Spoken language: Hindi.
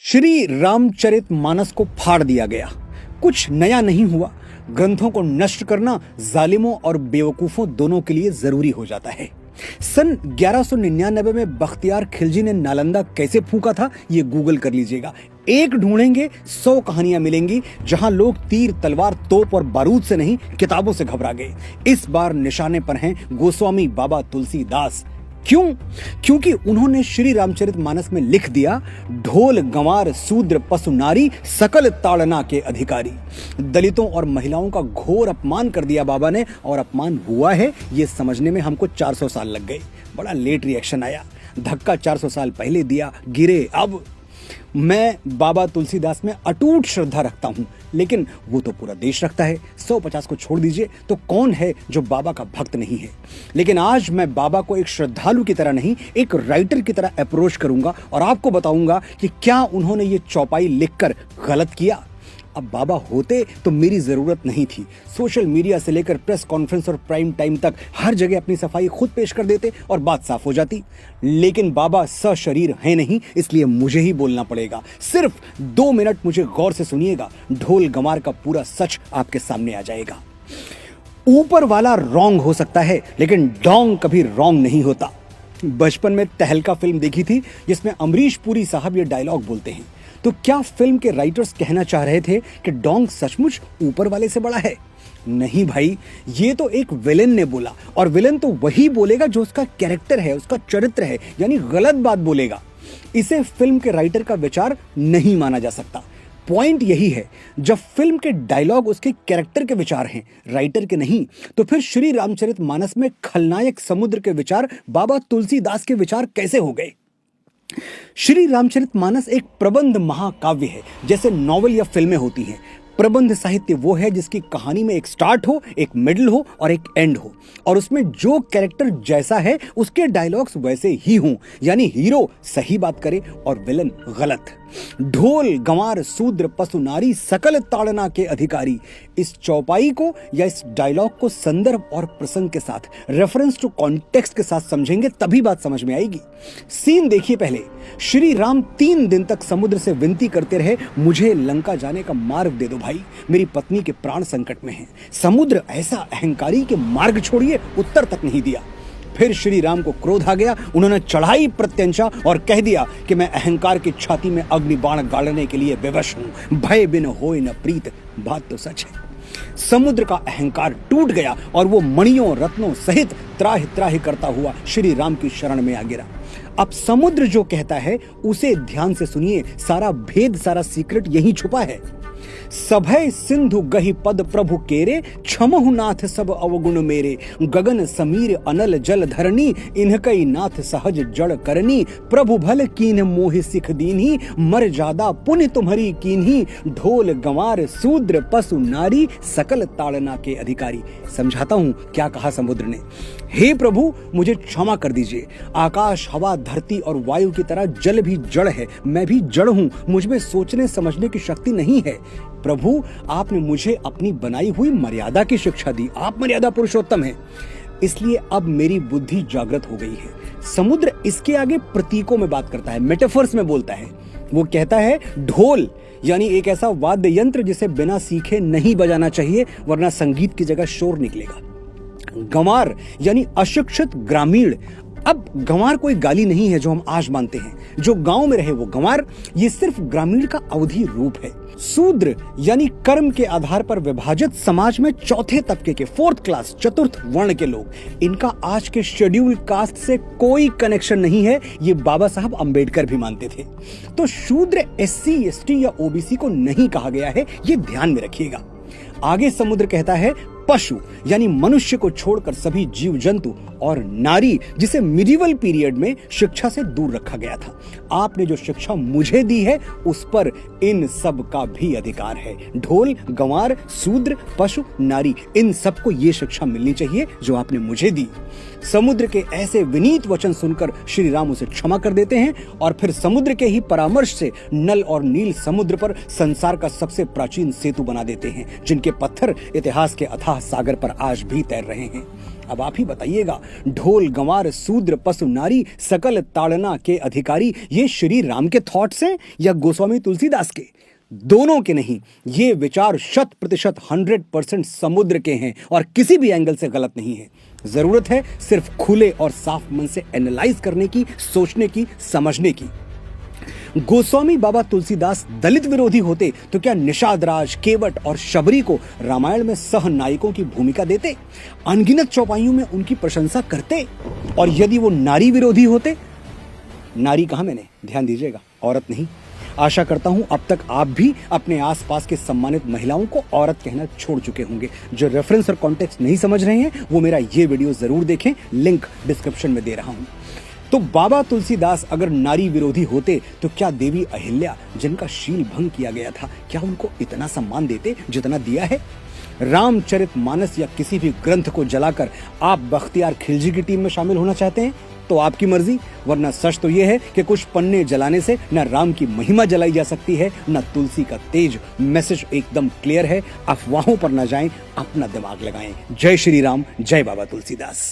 श्री रामचरितमानस को फाड़ दिया गया। कुछ नया नहीं हुआ। ग्रंथों को नष्ट करना जालिमों और बेवकूफों दोनों के लिए जरूरी हो जाता है। सन 1199 में बख्तियार खिलजी ने नालंदा कैसे फूंका था, ये गूगल कर लीजिएगा। एक ढूंढेंगे 100 कहानियां मिलेंगी जहां लोग तीर, तलवार, तोप और बारूद से नहीं, किताबों से घबरा गए। इस बार निशाने पर हैं गोस्वामी बाबा तुलसीदास। क्यों? क्योंकि उन्होंने श्री रामचरितमानस में लिख दिया, ढोल गंवार सूद्र पशु नारी सकल ताड़ना के अधिकारी। दलितों और महिलाओं का घोर अपमान कर दिया बाबा ने, और अपमान हुआ है ये समझने में हमको 400 साल लग गए। बड़ा लेट रिएक्शन आया। धक्का 400 साल पहले दिया, गिरे अब। मैं बाबा तुलसीदास में अटूट श्रद्धा रखता हूं, लेकिन वो तो पूरा देश रखता है। 150 को छोड़ दीजिए तो कौन है जो बाबा का भक्त नहीं है। लेकिन आज मैं बाबा को एक श्रद्धालु की तरह नहीं, एक राइटर की तरह अप्रोच करूंगा और आपको बताऊंगा कि क्या उन्होंने ये चौपाई लिखकर गलत किया। अब बाबा होते तो मेरी जरूरत नहीं थी। सोशल मीडिया से लेकर प्रेस कॉन्फ्रेंस और प्राइम टाइम तक हर जगह अपनी सफाई खुद पेश कर देते और बात साफ हो जाती। लेकिन बाबा सशरीर है नहीं, इसलिए मुझे ही बोलना पड़ेगा। सिर्फ 2 मिनट मुझे गौर से सुनिएगा, ढोल गंवार का पूरा सच आपके सामने आ जाएगा। ऊपर वाला रॉन्ग हो सकता है, लेकिन डोंग कभी रॉन्ग नहीं होता। बचपन में तहलका फिल्म देखी थी जिसमें अमरीश पुरी साहब ये डायलॉग बोलते हैं। तो क्या फिल्म के राइटर्स कहना चाह रहे थे कि डोंग सचमुच ऊपर वाले से बड़ा है? नहीं भाई, ये तो एक विलेन ने बोला, और विलेन तो वही बोलेगा जो उसका कैरेक्टर है, उसका चरित्र है, यानी गलत बात बोलेगा। इसे फिल्म के राइटर का विचार नहीं माना जा सकता। पॉइंट यही है, जब फिल्म के डायलॉग उसके कैरेक्टर के विचार हैं, राइटर के नहीं, तो फिर श्री रामचरितमानस में खलनायक समुद्र के विचार बाबा तुलसीदास के विचार कैसे हो गए? श्री रामचरितमानस एक प्रबंध महाकाव्य है, जैसे नॉवेल या फिल्में होती हैं। प्रबंध साहित्य वो है जिसकी कहानी में एक स्टार्ट हो, एक मिडिल हो और एक एंड हो, और उसमें जो कैरेक्टर जैसा है उसके डायलॉग्स वैसे ही हों, यानी हीरो सही बात करे और विलन गलत। ढोल गंवार सूद्र पशु नारी सकल ताड़ना के अधिकारी, इस चौपाई को या इस डायलॉग को संदर्भ और प्रसंग के साथ, रेफरेंस टू कॉन्टेक्स्ट के साथ समझेंगे तभी बात समझ में आएगी। सीन देखिए पहले। श्री राम 3 दिन तक समुद्र से विनती करते रहे, मुझे लंका जाने का मार्ग दे दो भाई, मेरी पत्नी के प्राण संकट में हैं। समुद्र ऐसा अहंकारी के मार्ग छोड़िए, उत्तर तक नहीं दिया। फिर श्री राम को क्रोध आ गया, उन्होंने चढ़ाई प्रत्यंचा और कह दिया कि मैं अहंकार की छाती में अग्नि बाण गाड़ने के लिए विवश हूं, भय बिन होए न प्रीत। बात तो सच है। समुद्र का अहंकार टूट गया और वो मणियों रत्नों सहित त्राहि त्राहि करता हुआ श्री राम की शरण में आ गिरा। अब समुद्र जो कहता है उसे ध्यान से सुनिए, सारा भेद, सारा सीक्रेट यही छुपा है। सभय सिंधु गहि पद प्रभु केरे, क्षमहु नाथ सब अवगुण मेरे। गगन समीर अनल जल धरनी, इनकई नाथ सहज जड़ करनी। प्रभु भल कीन मोहि सिख दीन्ही, मर जादा पुण्य तुम्हारी कीन्ही। ढोल गंवार सूद्र पशु नारी, सकल ताड़ना के अधिकारी। समझाता हूं क्या कहा समुद्र ने। हे प्रभु, मुझे क्षमा कर दीजिए। आकाश, हवा, धरती और वायु की तरह जल भी जड़ है, मैं भी जड़ हूं, मुझ में सोचने समझने की शक्ति नहीं है। प्रभु, आपने मुझे अपनी बनाई हुई मर्यादा की शिक्षा दी, आप मर्यादा पुरुषोत्तम हैं, इसलिए अब मेरी बुद्धि जागृत हो गई है। समुद्र इसके आगे प्रतीकों में बात करता है, मेटाफर्स में बोलता है। वो कहता है ढोल यानी एक ऐसा वाद्य यंत्र जिसे बिना सीखे नहीं बजाना चाहिए, वरना संगीत की जगह शोर निकलेगा। गंवार यानी अशिक्षित ग्रामीण। अब गंवार कोई गाली नहीं है जो हम आज मानते हैं, जो गांव में रहे वो गंवार, ये सिर्फ ग्रामीण का अवधि रूप है। शूद्र यानी कर्म के आधार पर विभाजित समाज में चौथे तबके के, 4th क्लास, चतुर्थ वर्ण के लोग। इनका आज के शेड्यूल कास्ट से कोई कनेक्शन नहीं है, ये बाबा साहब अंबेडकर भी मानते थे। तो शूद्र SC, ST या OBC को नहीं कहा गया है, ये ध्यान में रखिएगा। आगे समुद्र कहता है पशु यानी मनुष्य को छोड़कर सभी जीव जंतु, और नारी जिसे मिडिवल पीरियड में शिक्षा से दूर रखा गया था। आपने जो शिक्षा मुझे दी है उस पर इन सब का भी अधिकार है। ढोल गंवार सूद्र पशु नारी, इन सबको ये शिक्षा मिलनी चाहिए जो आपने मुझे दी। समुद्र के ऐसे विनीत वचन सुनकर श्री राम उसे क्षमा कर देते हैं, और फिर समुद्र के ही परामर्श से नल और नील समुद्र पर संसार का सबसे प्राचीन सेतु बना देते हैं, जिनके पत्थर इतिहास के अथाह सागर पर आज भी तैर रहे हैं। अब आप ही बताइएगा, ढोल गंवार शूद्र पशु नारी सकल ताड़ना के अधिकारी, ये श्री राम के थॉट्स हैं या गोस्वामी तुलसीदास के? दोनों के नहीं, ये विचार 100% 100% समुद्र के हैं और किसी भी एंगल से गलत नहीं है। जरूरत है सिर्फ खुले और साफ मन से एनालाइज करने की, सोचने की, समझने की। गोस्वामी बाबा तुलसीदास दलित विरोधी होते तो क्या निषाद राज, केवट और शबरी को रामायण में सह नायकों की भूमिका देते, अनगिनत चौपाइयों में उनकी प्रशंसा करते? और यदि वो नारी विरोधी होते, नारी कहां मैंने ध्यान दीजिएगा, औरत नहीं। आशा करता हूं अब तक आप भी अपने आसपास के सम्मानित महिलाओं को औरत कहना छोड़ चुके होंगे। जो रेफरेंस और कॉन्टेक्स्ट नहीं समझ रहे हैं वो मेरा ये वीडियो जरूर देखें, लिंक डिस्क्रिप्शन में दे रहा हूं। तो बाबा तुलसीदास अगर नारी विरोधी होते तो क्या देवी अहिल्या, जिनका शील भंग किया गया था, क्या उनको इतना सम्मान देते जितना दिया है? रामचरितमानस या किसी भी ग्रंथ को जलाकर आप बख्तियार खिलजी की टीम में शामिल होना चाहते हैं तो आपकी मर्जी, वरना सच तो यह है कि कुछ पन्ने जलाने से न राम की महिमा जलाई जा सकती है, न तुलसी का तेज। मैसेज एकदम क्लियर है, अफवाहों पर न जाएं, अपना दिमाग लगाएं। जय श्री राम, जय बाबा तुलसीदास।